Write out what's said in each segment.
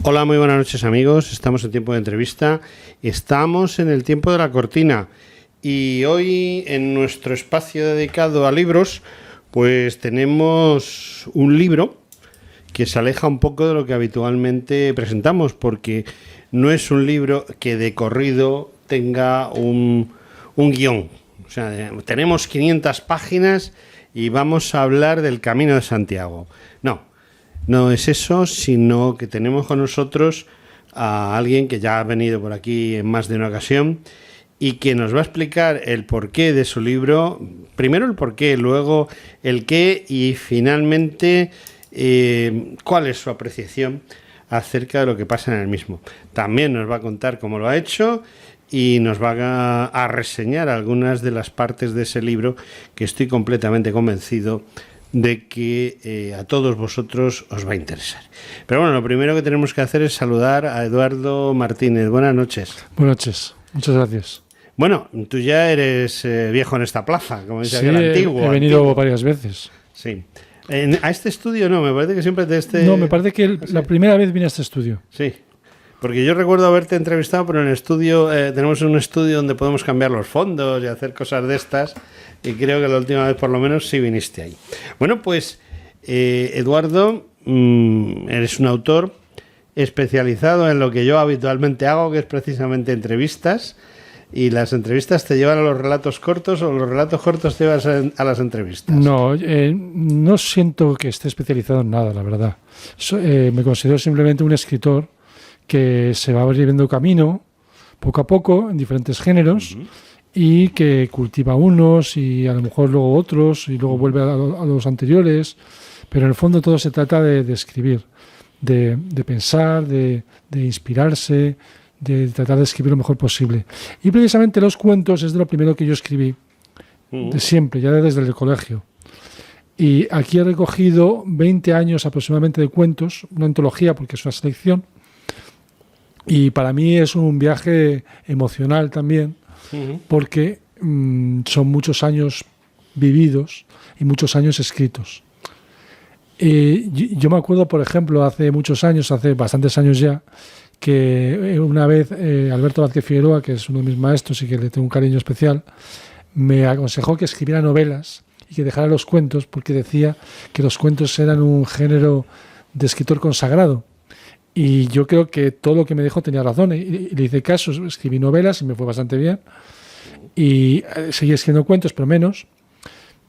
Hola, muy buenas noches amigos, estamos en tiempo de entrevista, estamos en el tiempo de la cortina y hoy en nuestro espacio dedicado a libros pues tenemos un libro que se aleja un poco de lo que habitualmente presentamos, porque no es un libro que de corrido tenga un guión. O sea, tenemos 500 páginas y vamos a hablar del Camino de Santiago. No es eso, sino que tenemos con nosotros a alguien que ya ha venido por aquí en más de una ocasión y que nos va a explicar el porqué de su libro. Primero el porqué, luego el qué y finalmente cuál es su apreciación acerca de lo que pasa en el mismo. También nos va a contar cómo lo ha hecho y nos va a reseñar algunas de las partes de ese libro que estoy completamente convencido de que a todos vosotros os va a interesar. Pero bueno, lo primero que tenemos que hacer es saludar a Eduardo Martínez. Buenas noches. Buenas noches, muchas gracias. Bueno, tú ya eres viejo en esta plaza, como dice aquel antiguo. He venido varias veces. Sí. A este estudio no, me parece que siempre de este... No, me parece que la primera vez vine a este estudio. Sí, porque yo recuerdo haberte entrevistado, pero en el estudio, tenemos un estudio donde podemos cambiar los fondos y hacer cosas de estas, y creo que la última vez por lo menos sí viniste ahí. Bueno, pues Eduardo, eres un autor especializado en lo que yo habitualmente hago, que es precisamente entrevistas, y las entrevistas te llevan a los relatos cortos o los relatos cortos te llevan a las entrevistas. No, no siento que esté especializado en nada, la verdad. Me considero simplemente un escritor que se va abriendo camino poco a poco en diferentes géneros y que cultiva unos y a lo mejor luego otros y luego vuelve a los anteriores, pero en el fondo todo se trata de escribir, de pensar, de inspirarse, de tratar de escribir lo mejor posible. Y precisamente los cuentos es de lo primero que yo escribí, de siempre, ya desde el colegio. Y aquí he recogido 20 años aproximadamente de cuentos, una antología porque es una selección, y para mí es un viaje emocional también, porque son muchos años vividos y muchos años escritos. Yo me acuerdo, por ejemplo, hace muchos años, hace bastantes años ya, que una vez Alberto Vázquez Figueroa, que es uno de mis maestros y que le tengo un cariño especial, me aconsejó que escribiera novelas y que dejara los cuentos, porque decía que los cuentos eran un género de escritor consagrado. Y yo creo que todo lo que me dijo tenía razón, y le hice caso, escribí novelas y me fue bastante bien, y seguí escribiendo cuentos, pero menos.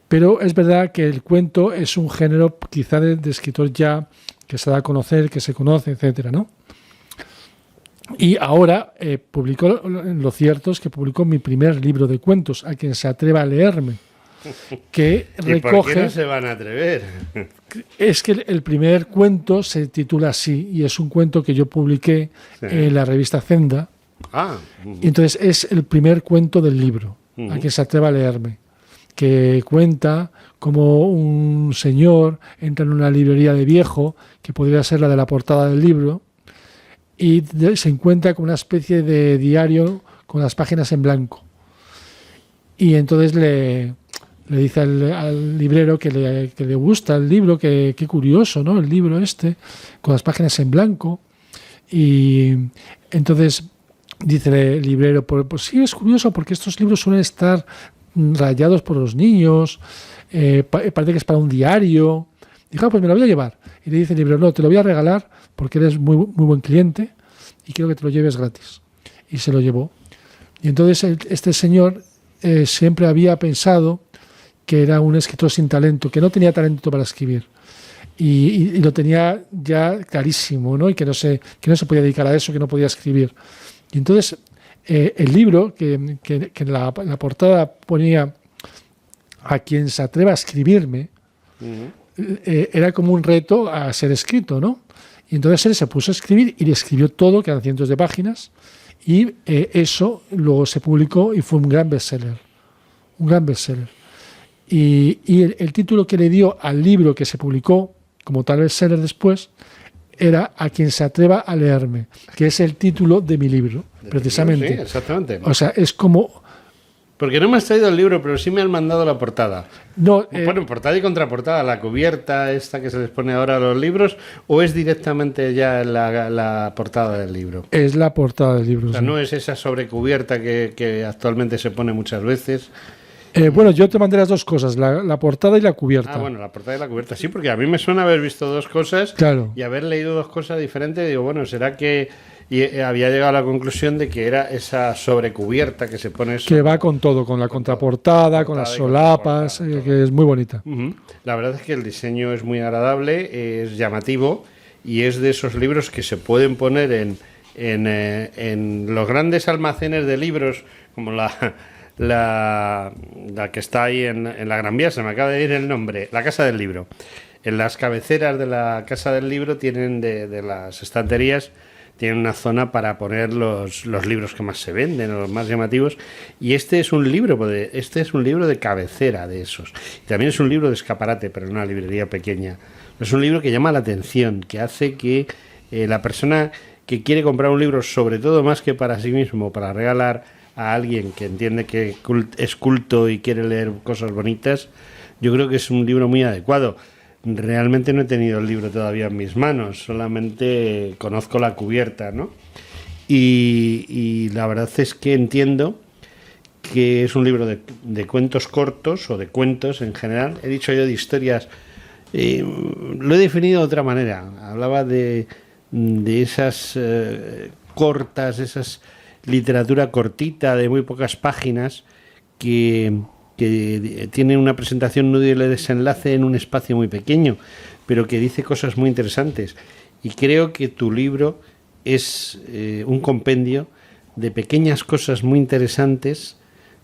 Pero es verdad que el cuento es un género quizá de escritor ya que se da a conocer, que se conoce, etcétera, ¿no? Y ahora lo cierto es que publicó mi primer libro de cuentos, A quien se atreva a leerme, que recoge... ¿Y por qué no se van a atrever? Es que el primer cuento se titula así, y es un cuento que yo publiqué en la revista Zenda. Y entonces es el primer cuento del libro, A quien se atreva a leerme, que cuenta cómo un señor entra en una librería de viejo, que podría ser la de la portada del libro, y se encuentra con una especie de diario con las páginas en blanco. Y entonces le dice al librero que le gusta el libro, que qué curioso, ¿no? El libro este, con las páginas en blanco. Y entonces dice el librero, pues sí, es curioso porque estos libros suelen estar rayados por los niños, parece que es para un diario. Dijo, pues me lo voy a llevar. Y le dice el librero, no, te lo voy a regalar porque eres muy, muy buen cliente y quiero que te lo lleves gratis. Y se lo llevó. Y entonces este señor siempre había pensado que era un escritor sin talento, que no tenía talento para escribir. Y lo tenía ya clarísimo, ¿no? Y que no se podía dedicar a eso, que no podía escribir. Y entonces el libro, que en la portada ponía A quien se atreva a escribirme, era como un reto a ser escrito, ¿no? Y entonces él se puso a escribir y le escribió todo, que eran cientos de páginas, y eso luego se publicó y fue un gran bestseller. Un gran bestseller. Y el título que le dio al libro que se publicó como tal bestseller después era A quien se atreva a leerme, que es el título de mi libro, precisamente. Sí, exactamente. O sea, es como... Porque no me has traído el libro, pero sí me han mandado la portada. No, bueno, portada y contraportada, la cubierta esta que se les pone ahora a los libros, ¿o es directamente ya la portada del libro? Es la portada del libro. O sea, sí. no es esa sobrecubierta que actualmente se pone muchas veces. Bueno, yo te mandé las dos cosas, la portada y la cubierta. Ah, bueno, la portada y la cubierta. Sí, porque a mí me suena haber visto dos cosas, claro, y haber leído dos cosas diferentes. Digo, bueno, ¿será que...? Y había llegado a la conclusión de que era esa sobrecubierta que se pone... Que va con todo, con la contraportada, con las solapas, que es muy bonita. La verdad es que el diseño es muy agradable, es llamativo, y es de esos libros que se pueden poner en los grandes almacenes de libros, como la que está ahí en la Gran Vía, se me acaba de ir el nombre, la Casa del Libro. En las cabeceras de la Casa del Libro tienen de las estanterías, tienen una zona para poner los libros que más se venden, o los más llamativos, y este es un libro de cabecera de esos. Y también es un libro de escaparate, pero en una librería pequeña. Es un libro que llama la atención, que hace que la persona que quiere comprar un libro, sobre todo más que para sí mismo, para regalar a alguien que entiende que es culto y quiere leer cosas bonitas, yo creo que es un libro muy adecuado. Realmente no he tenido el libro todavía en mis manos, solamente conozco la cubierta, ¿no? Y la verdad es que entiendo que es un libro de cuentos cortos, o de cuentos en general. He dicho yo de historias, lo he definido de otra manera. Hablaba de esas cortas, esas literatura cortita de muy pocas páginas que tiene una presentación, nudo y desenlace en un espacio muy pequeño, pero que dice cosas muy interesantes. Y creo que tu libro es un compendio de pequeñas cosas muy interesantes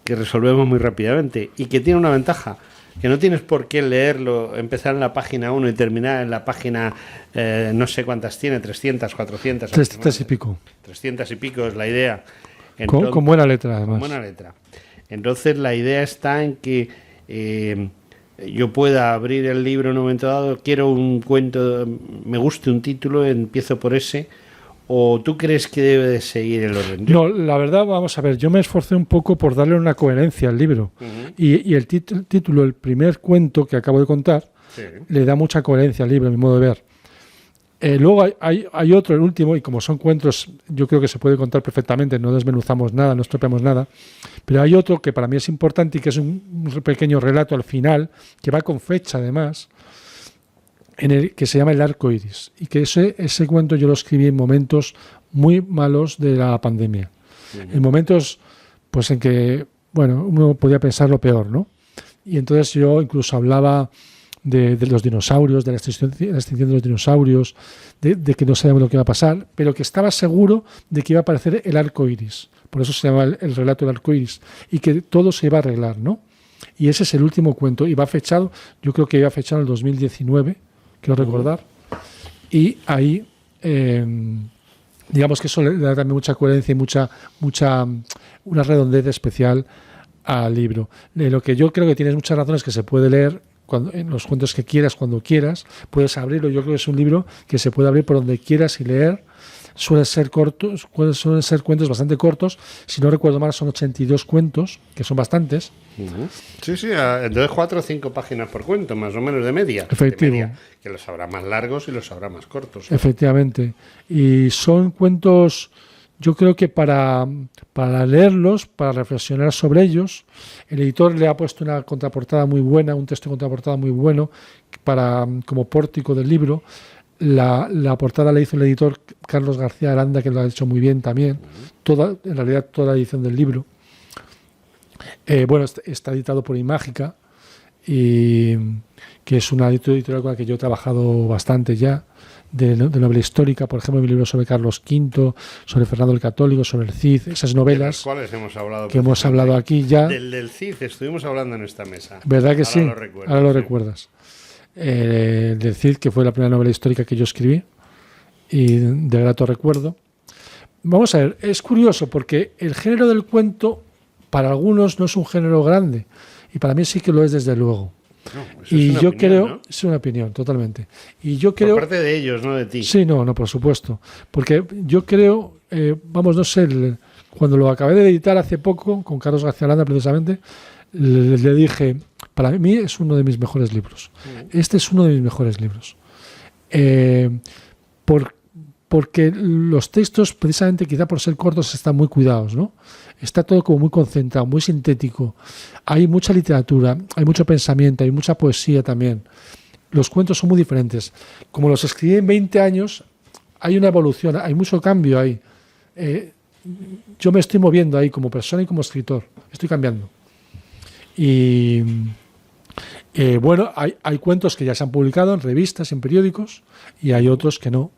que resolvemos muy rápidamente, y que tiene una ventaja, que no tienes por qué leerlo, empezar en la página 1 y terminar en la página, no sé cuántas tiene, 300, 400... 300 y pico. 300 y pico es la idea. Entonces, con buena letra, además. Con buena letra. Entonces la idea está en que yo pueda abrir el libro en un momento dado, quiero un cuento, me guste un título, empiezo por ese, ¿o tú crees que debe de seguir el orden? No, la verdad, vamos a ver, yo me esforcé un poco por darle una coherencia al libro. Y el título, el primer cuento que acabo de contar, sí, le da mucha coherencia al libro, a mi modo de ver. Luego hay otro, el último, y como son cuentos, yo creo que se puede contar perfectamente, no desmenuzamos nada, no estropeamos nada, pero hay otro que para mí es importante y que es un pequeño relato al final, que va con fecha además, que se llama El arco iris, y que ese cuento yo lo escribí en momentos muy malos de la pandemia, en momentos pues en que, bueno, uno podía pensar lo peor, ¿no? Y entonces yo incluso hablaba de los dinosaurios, de la extinción de los dinosaurios, de que no sabíamos lo que iba a pasar, pero que estaba seguro de que iba a aparecer el arco iris. Por eso se llama el relato del arco iris, y que todo se iba a arreglar, ¿no? Y ese es el último cuento, y va fechado, yo creo que iba fechado en el 2019, quiero recordar, y ahí, digamos que eso le da también mucha coherencia y una redondez especial al libro. Lo que yo creo que tienes muchas razones, que se puede leer en los cuentos que quieras, cuando quieras, puedes abrirlo. Yo creo que es un libro que se puede abrir por donde quieras y leer. Suelen ser cuentos bastante cortos. Si no recuerdo mal, son 82 cuentos, que son bastantes. Sí, entonces 4 o 5 páginas por cuento, más o menos de media. Efectivo. De media, que los habrá más largos y los habrá más cortos. Efectivamente. Y son cuentos, yo creo que para leerlos, para reflexionar sobre ellos, el editor le ha puesto una contraportada muy buena, un texto de contraportada muy bueno, como pórtico del libro. La portada la hizo el editor Carlos García Aranda, que lo ha hecho muy bien también. En realidad toda la edición del libro. Bueno, está editado por Imágica, y que es una editorial con la que yo he trabajado bastante ya, de novela histórica, por ejemplo, mi libro sobre Carlos V, sobre Fernando el Católico, sobre el Cid, esas novelas de las cuales hemos hablado aquí ya. Del Cid estuvimos hablando en esta mesa. ¿Verdad que ahora sí? Lo recuerdo, ahora lo sí. recuerdas. del Cid, que fue la primera novela histórica que yo escribí y de grato recuerdo. Vamos a ver, es curioso porque el género del cuento para algunos no es un género grande y para mí sí que lo es desde luego. No, y yo opinión, creo, ¿no? es una opinión, totalmente. Y yo creo, por parte de ellos, no de ti. Sí, no, por supuesto. Porque yo creo, no sé, cuando lo acabé de editar hace poco, con Carlos García Landa precisamente, le dije, para mí es uno de mis mejores libros. Este es uno de mis mejores libros. Porque los textos, precisamente quizá por ser cortos, están muy cuidados, ¿no? Está todo como muy concentrado, muy sintético. Hay mucha literatura, hay mucho pensamiento, hay mucha poesía también. Los cuentos son muy diferentes. Como los escribí en 20 años, hay una evolución, hay mucho cambio ahí. Yo me estoy moviendo ahí como persona y como escritor. Estoy cambiando. Y bueno, hay cuentos que ya se han publicado en revistas, en periódicos, y hay otros que no.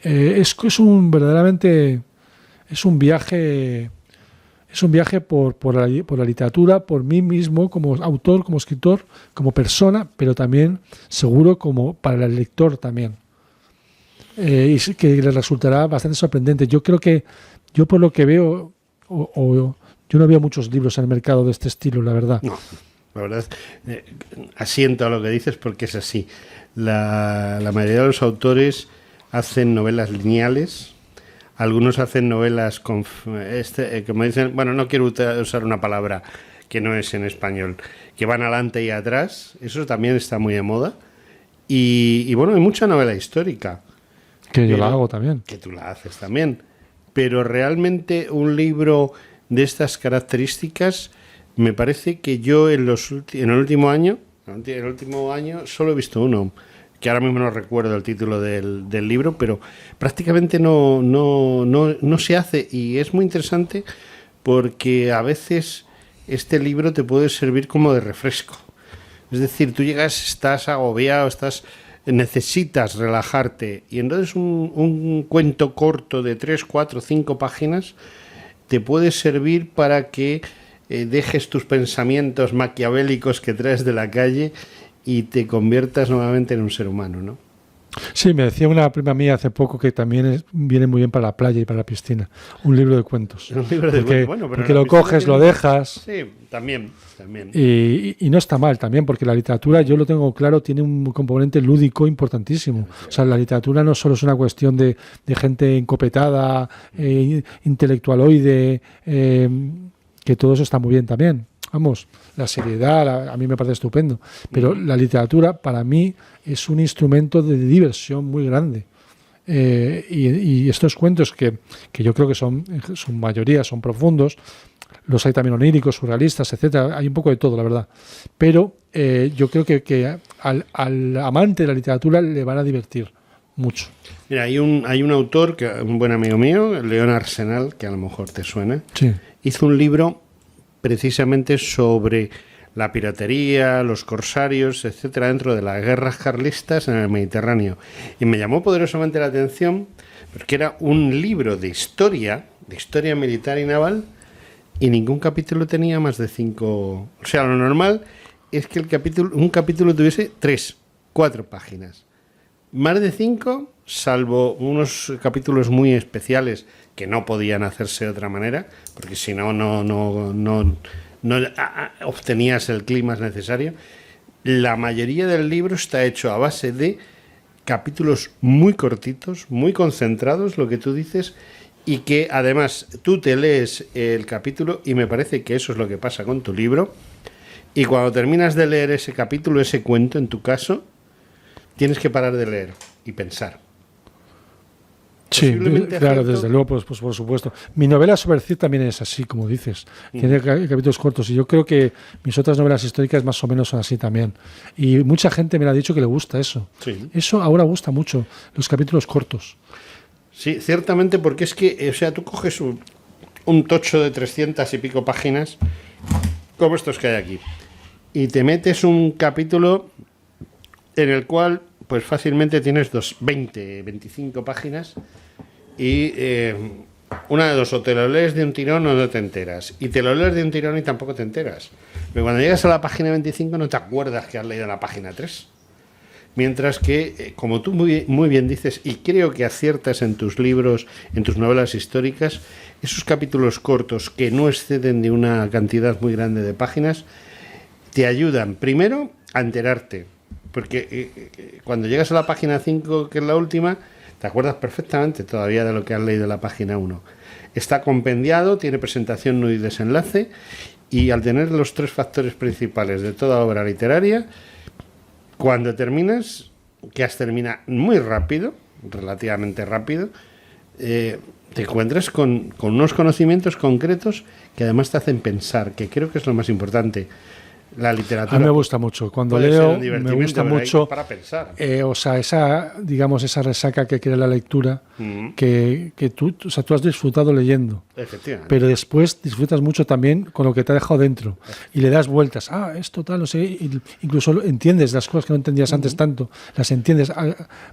Verdaderamente es un viaje por la literatura, por mí mismo como autor, como escritor, como persona, pero también seguro como para el lector también. Y que le resultará bastante sorprendente. Yo creo que, yo por lo que veo, yo no veo muchos libros en el mercado de este estilo, la verdad. No, la verdad, asiento a lo que dices porque es así. La mayoría de los autores hacen novelas lineales. Algunos hacen novelas con, como dicen, bueno, no quiero usar una palabra que no es en español, que van adelante y atrás. Eso también está muy de moda. Y bueno, hay mucha novela histórica. Que yo la hago también. Que tú la haces también. Pero realmente un libro de estas características, me parece que yo en el último año solo he visto uno, que ahora mismo no recuerdo el título del libro, pero prácticamente no se hace, y es muy interesante porque a veces este libro te puede servir como de refresco. Es decir, tú llegas, estás agobiado, necesitas relajarte, y entonces un cuento corto de 3, 4, 5 páginas te puede servir para que dejes tus pensamientos maquiavélicos que traes de la calle y te conviertas nuevamente en un ser humano, ¿no? Sí, me decía una prima mía hace poco que también viene muy bien para la playa y para la piscina. Un libro de cuentos. Un libro de cuentos. Bueno, porque lo coges, lo dejas. Sí, también. Y no está mal también, porque la literatura, yo lo tengo claro, tiene un componente lúdico importantísimo. O sea, la literatura no solo es una cuestión de gente encopetada, intelectualoide, que todo eso está muy bien también. Vamos, la seriedad a mí me parece estupendo, pero la literatura para mí es un instrumento de diversión muy grande. Y estos cuentos que yo creo que son mayoría, son profundos, los hay también oníricos, surrealistas, etcétera, hay un poco de todo, la verdad. Pero yo creo que al amante de la literatura le van a divertir mucho. Mira, hay un autor, un buen amigo mío, León Arsenal, que a lo mejor te suena, sí. Hizo un libro precisamente sobre la piratería, los corsarios, etcétera, dentro de las guerras carlistas en el Mediterráneo. Y me llamó poderosamente la atención porque era un libro de historia militar y naval, y ningún capítulo tenía más de 5. O sea, lo normal es que un capítulo tuviese 3, 4 páginas. Más de 5, salvo unos capítulos muy especiales que no podían hacerse de otra manera, porque si no obtenías el clima necesario. La mayoría del libro está hecho a base de capítulos muy cortitos, muy concentrados, lo que tú dices, y que además tú te lees el capítulo, y me parece que eso es lo que pasa con tu libro, y cuando terminas de leer ese capítulo, ese cuento en tu caso, tienes que parar de leer y pensar. Sí, claro, desde luego, pues por supuesto. Mi novela sobre el Cid también es así, como dices. Tiene capítulos cortos, y yo creo que mis otras novelas históricas más o menos son así también. Y mucha gente me lo ha dicho que le gusta eso. Sí. Eso ahora gusta mucho, los capítulos cortos. Sí, ciertamente, porque es que, o sea, tú coges un tocho de 300 y pico páginas, como estos que hay aquí, y te metes un capítulo en el cual pues fácilmente tienes 20, 25 páginas, y una de dos, o te lo lees de un tirón o no te enteras. Y te lo lees de un tirón y tampoco te enteras. Pero cuando llegas a la página 25 no te acuerdas que has leído la página 3. Mientras que, como tú muy bien dices, y creo que aciertas en tus libros, en tus novelas históricas, esos capítulos cortos que no exceden de una cantidad muy grande de páginas, te ayudan, primero, a enterarte. Porque cuando llegas a la página 5, que es la última, te acuerdas perfectamente todavía de lo que has leído en la página 1. Está compendiado, tiene presentación, nudo y desenlace, y al tener los 3 factores principales de toda obra literaria, cuando terminas, que has terminado muy rápido, relativamente rápido, te encuentras con unos conocimientos concretos que además te hacen pensar, que creo que es lo más importante. La literatura. A mí me gusta mucho. Cuando leo, me gusta mucho. Para pensar. O sea, esa resaca que crea la lectura, que tú has disfrutado leyendo. Efectivamente. Pero después disfrutas mucho también con lo que te ha dejado dentro. Y le das vueltas. Esto tal, no sé. Incluso entiendes las cosas que no entendías antes tanto. Las entiendes,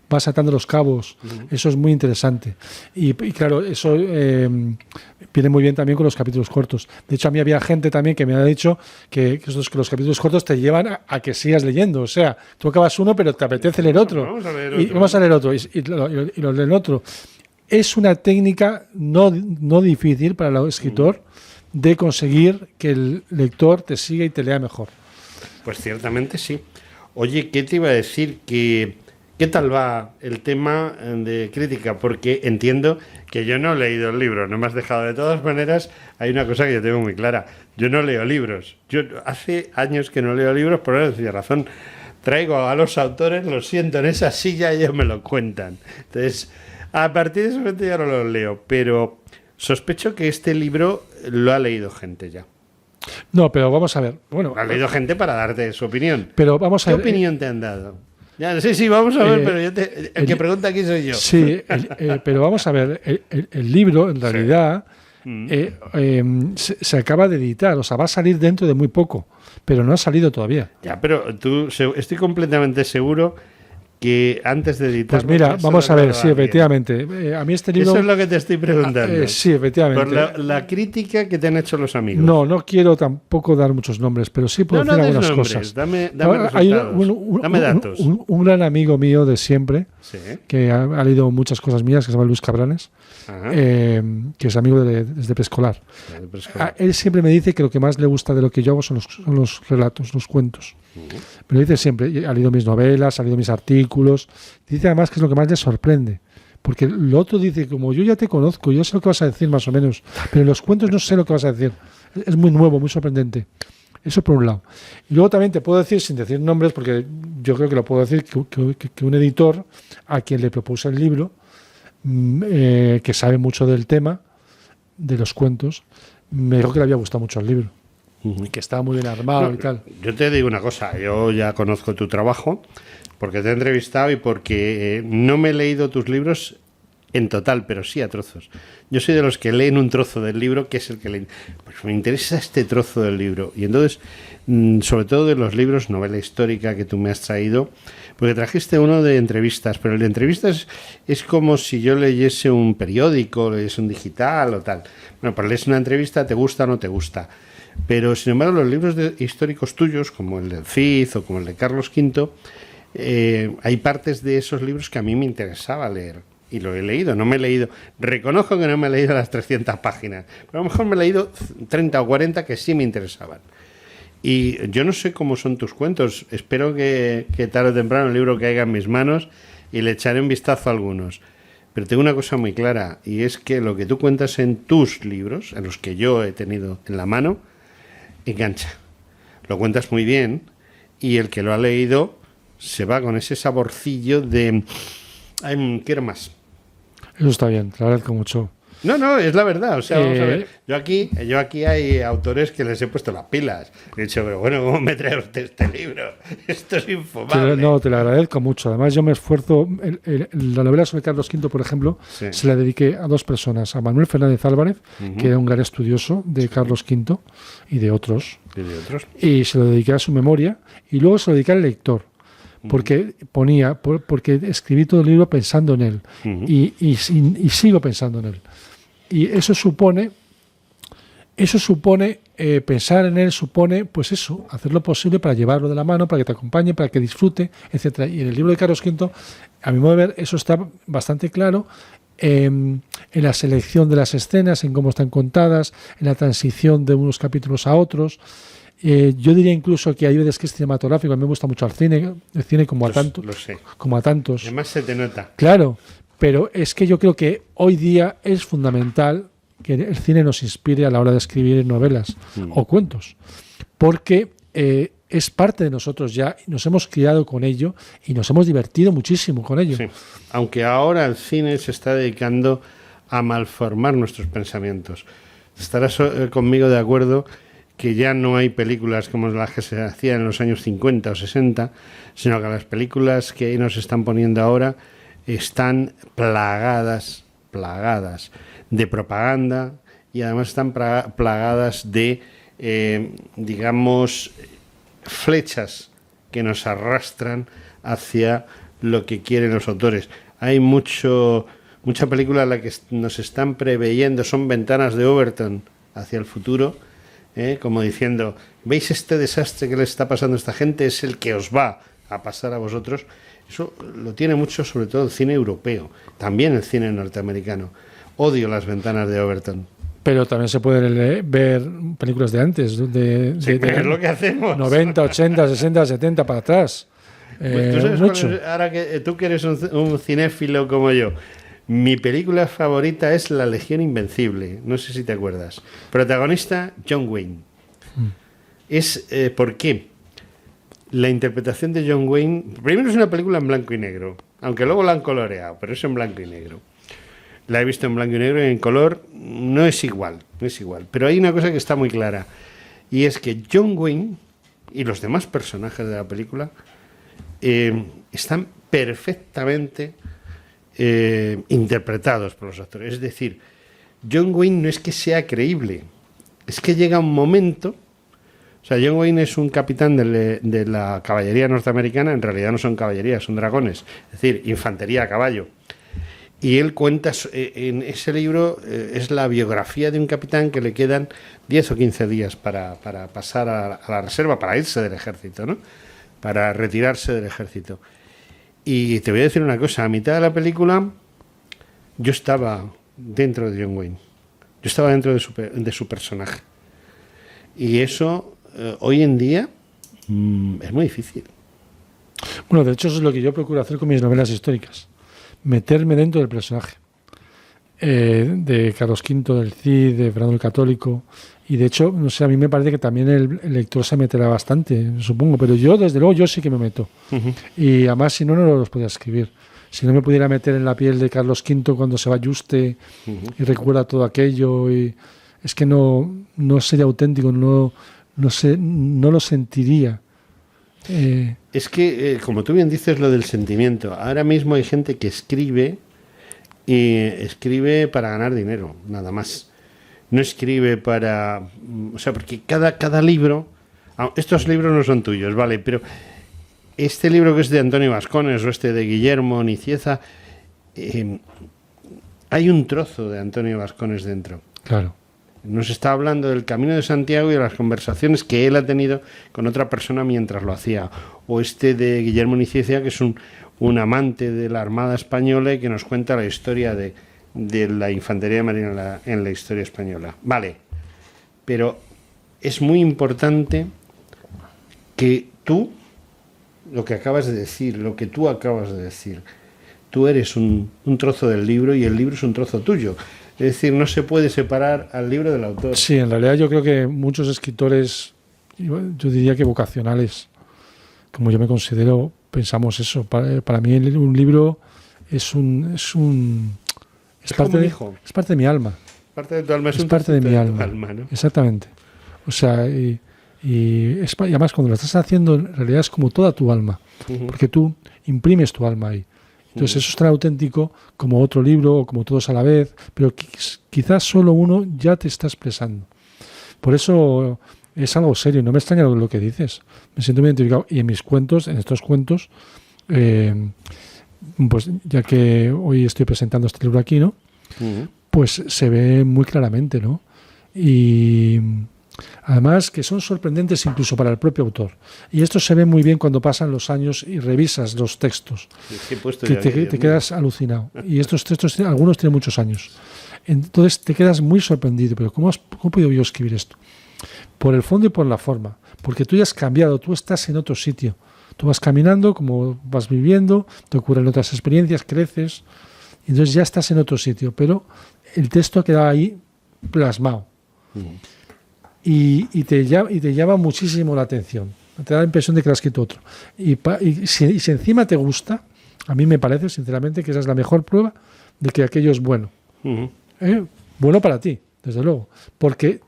vas atando los cabos. Eso es muy interesante. Y claro, eso viene muy bien también con los capítulos cortos. De hecho, a mí había gente también que me ha dicho que los capítulos cortos te llevan a que sigas leyendo. O sea, tú acabas uno, pero te apetece leer otro. Vamos a leer otro. Y lo leen otro. Es una técnica no difícil para el escritor de conseguir que el lector te siga y te lea mejor. Pues ciertamente sí. Oye, ¿qué te iba a decir? ¿Qué tal va el tema de crítica? Porque entiendo que yo no he leído el libro, no me has dejado. De todas maneras, hay una cosa que yo tengo muy clara. Yo no leo libros. Yo hace años que no leo libros, por esa razón. Traigo a los autores, los siento en esa silla y ellos me lo cuentan. Entonces, a partir de ese momento ya no los leo. Pero sospecho que este libro lo ha leído gente ya. No, pero vamos a ver. Bueno, ha leído gente para darte su opinión. Pero vamos a ver. ¿Qué opinión te han dado? Ya, sí, vamos a ver, pero el que pregunta aquí soy yo. Sí, pero vamos a ver, el libro en realidad se acaba de editar, o sea, va a salir dentro de muy poco, pero no ha salido todavía. Ya, pero estoy completamente seguro que antes de editar... Pues mira, vamos a ver, sí, efectivamente. A mí este libro... Eso es lo que te estoy preguntando. Sí, efectivamente. Por la crítica que te han hecho los amigos. No quiero tampoco dar muchos nombres, pero sí puedo decir algunas cosas. Dame dame datos. Un gran amigo mío de siempre, ¿sí? Que ha leído muchas cosas mías, que se llama Luis Cabranes, que es amigo desde preescolar. Él siempre me dice que lo que más le gusta de lo que yo hago son los relatos, los cuentos. Me lo dice siempre. Ha leído mis novelas, ha leído mis artículos. Dice además que es lo que más le sorprende. Porque lo otro dice, como yo ya te conozco, yo sé lo que vas a decir más o menos, pero en los cuentos no sé lo que vas a decir. Es muy nuevo, muy sorprendente. Eso por un lado. Y luego también te puedo decir, sin decir nombres, porque yo creo que lo puedo decir, que un editor a quien le propuse el libro, que sabe mucho del tema, de los cuentos, me dijo que le había gustado mucho el libro. Y que estaba muy bien armado y tal. Yo te digo una cosa, yo ya conozco tu trabajo, porque te he entrevistado y porque no me he leído tus libros en total, pero sí a trozos. Yo soy de los que leen un trozo del libro, que es el que pues me interesa este trozo del libro. Y entonces, sobre todo de los libros, novela histórica que tú me has traído, porque trajiste uno de entrevistas, pero el de entrevistas es como si yo leyese un periódico, leyese un digital o tal. Bueno, pues lees una entrevista, te gusta o no te gusta. Pero, sin embargo, los libros históricos tuyos, como el del Cid o como el de Carlos V, hay partes de esos libros que a mí me interesaba leer. Y lo he leído, no me he leído. Reconozco que no me he leído las 300 páginas, pero a lo mejor me he leído 30 o 40 que sí me interesaban. Y yo no sé cómo son tus cuentos. Espero que tarde o temprano el libro caiga en mis manos y le echaré un vistazo a algunos. Pero tengo una cosa muy clara, y es que lo que tú cuentas en tus libros, en los que yo he tenido en la mano, engancha. Lo cuentas muy bien y el que lo ha leído se va con ese saborcillo de quiero más. Eso está bien, te agradezco mucho. No, es la verdad. O sea, vamos a ver. Yo aquí hay autores que les he puesto las pilas. He dicho, pero bueno, ¿cómo me trae usted este libro? Esto es infumable. Te lo agradezco mucho. Además, yo me esfuerzo. La novela sobre Carlos V, por ejemplo, se la dediqué a dos personas. A Manuel Fernández Álvarez, que era un gran estudioso de Carlos V y de otros. Y se lo dediqué a su memoria. Y luego se lo dediqué al lector. Porque porque escribí todo el libro pensando en él. Y sigo pensando en él. Y eso supone pensar en él, supone, pues eso, hacer lo posible para llevarlo de la mano, para que te acompañe, para que disfrute, etcétera. Y en el libro de Carlos V, a mi modo de ver, eso está bastante claro, en la selección de las escenas, en cómo están contadas, en la transición de unos capítulos a otros. Yo diría incluso que hay veces que es cinematográfico. A mí me gusta mucho el cine como a tantos. Lo sé. Como a tantos. Además se te nota. Claro, pero es que yo creo que hoy día es fundamental que el cine nos inspire a la hora de escribir novelas o cuentos, porque es parte de nosotros ya, nos hemos criado con ello y nos hemos divertido muchísimo con ello. Sí. Aunque ahora el cine se está dedicando a malformar nuestros pensamientos. Estarás conmigo de acuerdo que ya no hay películas como las que se hacían en los años 50 o 60, sino que las películas que nos están poniendo ahora están plagadas de propaganda y además están plagadas de, digamos, flechas que nos arrastran hacia lo que quieren los autores. Hay mucha película en la que nos están preveyendo, son ventanas de Overton hacia el futuro, como diciendo, ¿veis este desastre que le está pasando a esta gente? Es el que os va a pasar a vosotros. Eso lo tiene mucho, sobre todo el cine europeo, también el cine norteamericano. Odio las ventanas de Overton. Pero también se pueden ver películas de antes, es lo que hacemos. 90, 80, 60, 70 para atrás. Pues, ¿tú sabes mucho? Ahora que tú que eres un cinéfilo como yo, mi película favorita es La Legión Invencible. No sé si te acuerdas. Protagonista, John Wayne. ¿Por qué? La interpretación de John Wayne... Primero es una película en blanco y negro, aunque luego la han coloreado, pero es en blanco y negro. La he visto en blanco y negro y en color no es igual. Pero hay una cosa que está muy clara, y es que John Wayne y los demás personajes de la película están perfectamente interpretados por los actores. Es decir, John Wayne no es que sea creíble, es que llega un momento... O sea, John Wayne es un capitán de la caballería norteamericana, en realidad no son caballerías, son dragones, es decir, infantería a caballo. Y él cuenta, en ese libro, es la biografía de un capitán que le quedan 10 o 15 días para pasar a la reserva, para irse del ejército, ¿no? Para retirarse del ejército. Y te voy a decir una cosa, a mitad de la película yo estaba dentro de John Wayne, yo estaba dentro de su personaje. Y eso... hoy en día es muy difícil. Bueno, de hecho eso es lo que yo procuro hacer con mis novelas históricas, meterme dentro del personaje de Carlos V, del Cid, de Fernando el Católico, y de hecho, no sé, a mí me parece que también el lector se meterá bastante, supongo, pero yo desde luego yo sí que me meto. Y además si no los podía escribir. Si no me pudiera meter en la piel de Carlos V cuando se va Yuste y recuerda todo aquello, y es que no sería auténtico, no sé, no lo sentiría. Es que, como tú bien dices, lo del sentimiento. Ahora mismo hay gente que escribe y escribe para ganar dinero, nada más. No escribe para... O sea, porque cada libro... Estos libros no son tuyos, ¿vale? Pero este libro que es de Antonio Bascones o este de Guillermo Nicieza, hay un trozo de Antonio Bascones dentro. Claro. Nos está hablando del Camino de Santiago y de las conversaciones que él ha tenido con otra persona mientras lo hacía. O este de Guillermo Nicieza, que es un amante de la Armada Española y que nos cuenta la historia de la infantería marina en la historia española. Vale, pero es muy importante que tú, lo que acabas de decir, lo que tú acabas de decir, tú eres un trozo del libro y el libro es un trozo tuyo. Es decir, no se puede separar al libro del autor. Sí, en realidad yo creo que muchos escritores, yo diría que vocacionales, como yo me considero, pensamos eso. Para mí un libro es parte de mi alma. Parte de tu alma, es parte de mi alma, ¿no? Exactamente. O sea, y además cuando lo estás haciendo, en realidad es como toda tu alma, porque tú imprimes tu alma ahí. Entonces eso es tan auténtico como otro libro o como todos a la vez, pero quizás solo uno ya te está expresando. Por eso es algo serio, no me extraña lo que dices. Me siento muy identificado. Y en mis cuentos, en estos cuentos, pues ya que hoy estoy presentando este libro aquí, ¿no? pues se ve muy claramente, ¿no? Y además que son sorprendentes incluso para el propio autor. Y esto se ve muy bien cuando pasan los años y revisas los textos, que te quedas alucinado. Y estos textos, algunos tienen muchos años. Entonces te quedas muy sorprendido. Pero ¿cómo he podido yo escribir esto? Por el fondo y por la forma. Porque tú ya has cambiado, tú estás en otro sitio. Tú vas caminando, como vas viviendo, te ocurren otras experiencias, creces, y entonces ya estás en otro sitio. Pero el texto ha quedado ahí plasmado. Y te llama muchísimo la atención. Te da la impresión de que lo has escrito otro. Y si encima te gusta, a mí me parece, sinceramente, que esa es la mejor prueba de que aquello es bueno. Bueno para ti, desde luego. Porque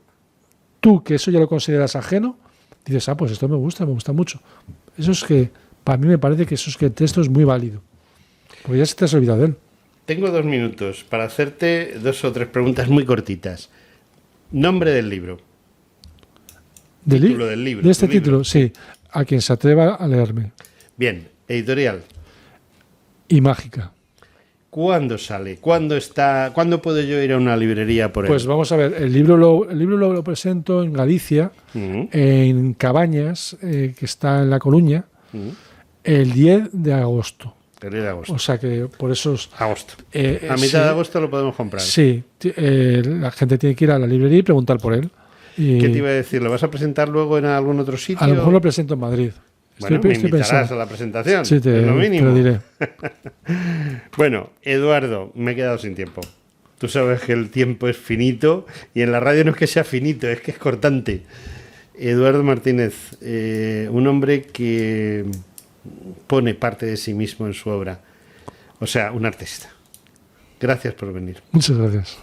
tú, que eso ya lo consideras ajeno, dices, pues esto me gusta mucho. Eso es que, para mí me parece que eso es que el texto es muy válido. Porque ya se te has olvidado de él. Tengo 2 minutos para hacerte 2 o 3 preguntas muy cortitas. Nombre del libro. Título del libro. De este título, sí. A quien se atreva a leerme. Bien. Editorial. Y Mágica. ¿Cuándo sale? ¿Cuándo puedo yo ir a una librería por él? Pues vamos a ver. El libro lo presento en Galicia, en Cabañas, que está en La Coruña, el 10 de agosto. El 10 de agosto. O sea que por eso... Agosto. A mitad de agosto lo podemos comprar. Sí. La gente tiene que ir a la librería y preguntar por él. ¿Qué te iba a decir? ¿Lo vas a presentar luego en algún otro sitio? A lo mejor lo presento en Madrid. Bueno, me invitarás a la presentación. Sí, es lo mínimo. te lo diré. Bueno, Eduardo, me he quedado sin tiempo. Tú sabes que el tiempo es finito y en la radio no es que sea finito, es que es cortante. Eduardo Martínez, un hombre que pone parte de sí mismo en su obra. O sea, un artista. Gracias por venir. Muchas gracias.